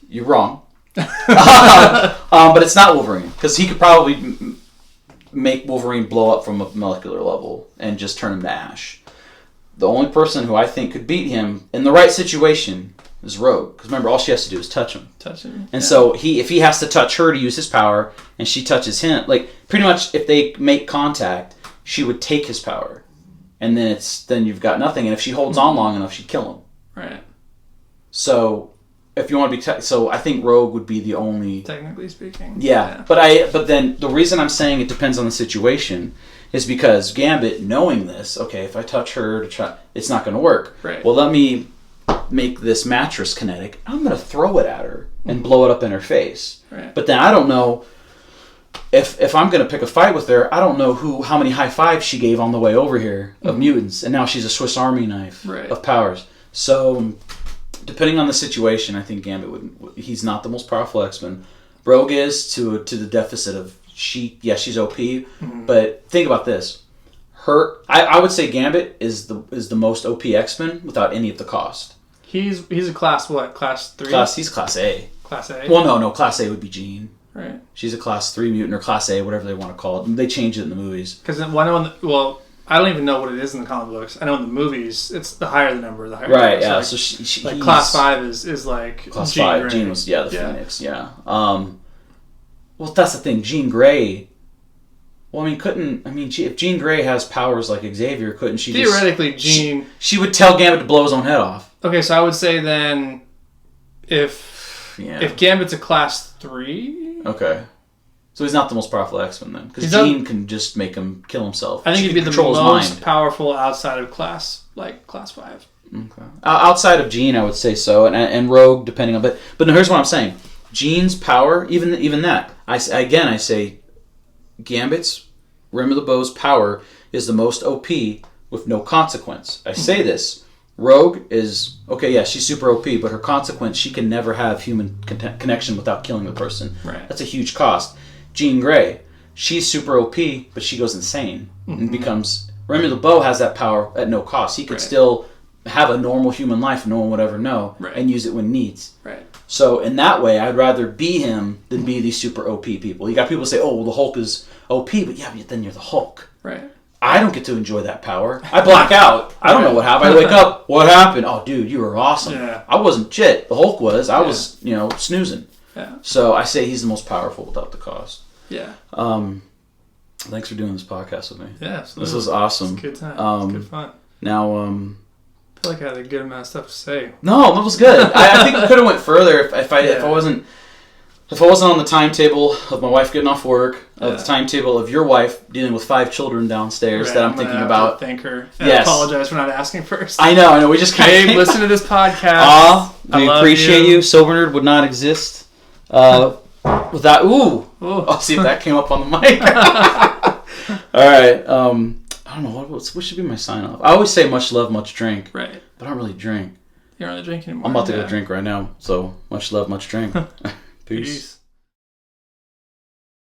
S1: You're wrong. But it's not Wolverine. Because he could probably... make Wolverine blow up from a molecular level and just turn him to ash. The only person who I think could beat him in the right situation is Rogue. Because remember, all she has to do is touch him. And so if he has to touch her to use his power, and she touches him, pretty much if they make contact, she would take his power. And then you've got nothing. And if she holds on long enough, she'd kill him.
S2: Right.
S1: So... if you want to be... so I think Rogue would be the only...
S2: Technically speaking.
S1: Yeah. But then the reason I'm saying it depends on the situation is because Gambit, knowing this, if I touch her to try... it's not going to work.
S2: Right.
S1: Well, let me make this mattress kinetic. I'm going to throw it at her and blow it up in her face.
S2: Right.
S1: But then I don't know... If I'm going to pick a fight with her, I don't know how many high fives she gave on the way over here of mutants. And now she's a Swiss Army knife of powers. So... depending on the situation, I think Gambit he's not the most powerful X-Men. Rogue is to the deficit of she's OP, but think about this. I would say Gambit is the most OP X-Men without any of the cost.
S2: He's a class what? Class 3?
S1: He's class A.
S2: Class A?
S1: Well, no, class A would be Jean.
S2: Right.
S1: She's a class 3 mutant or class A, whatever they want to call it. They change it in the movies.
S2: Because I don't even know what it is in the comic books. I know in the movies, it's the higher the number, the higher.
S1: Right.
S2: The number.
S1: Yeah. So she
S2: class 5 is like
S1: class
S2: Jean
S1: 5.
S2: Grey.
S1: Jean was the Phoenix. Yeah. Well, that's the thing. Jean Grey. Well, if Jean Grey has powers like Xavier, couldn't she?
S2: Theoretically, Jean.
S1: She would tell Gambit to blow his own head off.
S2: Okay, so I would say then, if Gambit's a class 3.
S1: Okay. So he's not the most powerful X-Men then, because Jean can just make him kill himself.
S2: I think he'd be the most powerful outside of class 5.
S1: Okay. Outside of Jean, I would say so, and Rogue, depending on. But no, here's what I'm saying: Jean's power, even that. I say, Gambit's Rim of the Bow's power is the most OP with no consequence. I say this. Rogue is she's super OP, but her consequence, she can never have human connection without killing the person.
S2: Right.
S1: That's a huge cost. Jean Grey, she's super OP, but she goes insane and becomes... Remy LeBeau has that power at no cost. He could still have a normal human life no one would ever know and use it when needs.
S2: Right.
S1: So in that way, I'd rather be him than be these super OP people. You got people say, the Hulk is OP, but then you're the Hulk.
S2: Right.
S1: I don't get to enjoy that power. I black out. I don't know what happened. I wake up. What happened? Oh, dude, you were awesome.
S2: Yeah.
S1: I wasn't shit. The Hulk was. I was, snoozing.
S2: Yeah.
S1: So I say he's the most powerful without the cost.
S2: Yeah.
S1: Thanks for doing this podcast with me.
S2: Yeah, absolutely.
S1: This was awesome.
S2: It's a good time. It's good fun.
S1: Now,
S2: I feel like I had a good amount of stuff to say.
S1: No, that was good. I think we could have went further if I wasn't. if I wasn't on the timetable of my wife getting off work, of the timetable of your wife dealing with 5 children downstairs that I'm thinking about.
S2: Thank her. And apologize for not asking first.
S1: I know. We just kind of
S2: listen to this podcast.
S1: We appreciate you. Sober Nerd would not exist without. Ooh. I'll see if that came up on the mic. All right. I don't know what should be my sign off. I always say much love, much drink.
S2: Right.
S1: But I don't really drink.
S2: You don't really drink anymore.
S1: I'm about to go drink right now. So much love, much drink. Peace.